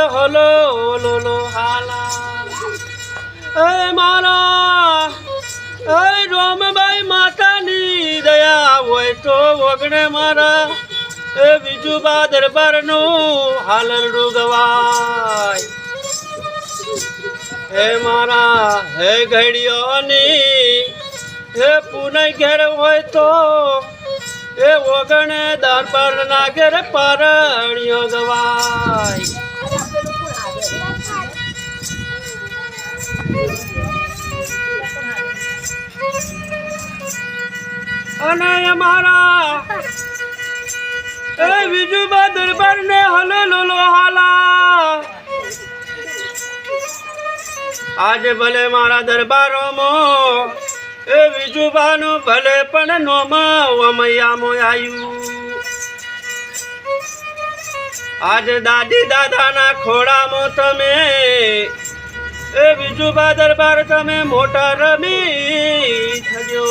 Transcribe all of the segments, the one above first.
hello લોલો હાલા એ મારા એ રોમભાઈ માતાની દયા હોય તો વગણે મારા એ બીજું બા દરબારનું હાલરડું ગવાય હે મારા હે ઘડીઓની હે પુનઃ ઘેર હોય તો એ વગણે દરબાર ના ઘેર પારણીઓ ગવાય અને અમારા એ બીજું બા દરબાર ને હલો લોલો હાલા આજે ભલે મારા દરબારોમાં એ બીજું બાનું ભલે પણ નોમાં વમૈયામાં આવ્યું આજે દાદી દાદાના ખોળામાં તમે એ બીજું બા દરબાર તમે મોટા રમી થજો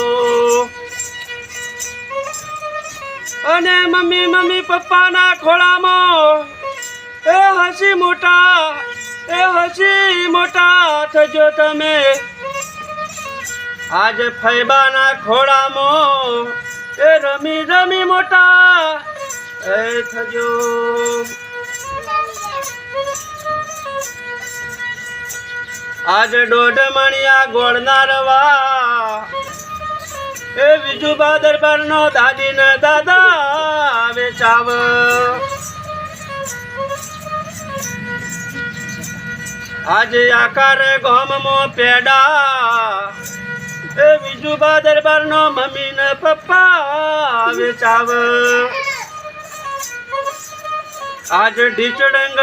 અને મમ્મી પપ્પાના ખોળામાં એ હસી મોટા થજો તમે આજે ફૈબાના ખોળામાં એ રમી મોટા એ થજો આજે દોઢ મણિયા ગોળના રવા એ બીજું બા દરબાર નો દાદી ને દાદા વેચાવ આજે આકારે ગોમમાં પેડા એ બીજું બા દરબાર નો મમ્મી ને પપ્પા વેચાવ આજે ઢીચડંગ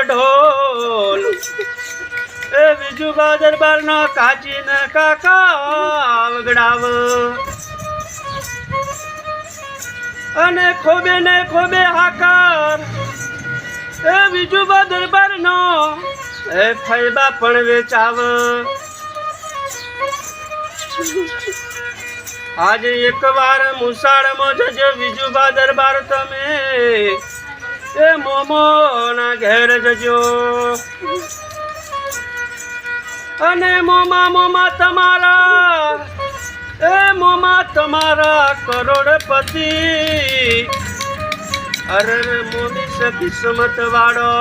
ઢોલ એ બીજું બા દરબાર નો કાચી ને કાકા વગડાવ અને ખોબે હાકાર એ બીજું બા દરબાર નો એ ફૈબા પણ વેચાવ આજે એકવાર મુસાળમાં જજો બીજું બા દરબાર તમે એ મોમો ના ઘેર જજો અને મોમા તમારા કરોડપતિ અરે મોદી કિસ્મત વાળો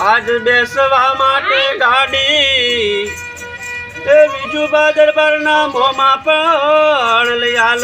આજ બેસવા માટે ગાડી એ બીજું બા દરબાર ના મોમાં પણ લઈ આલ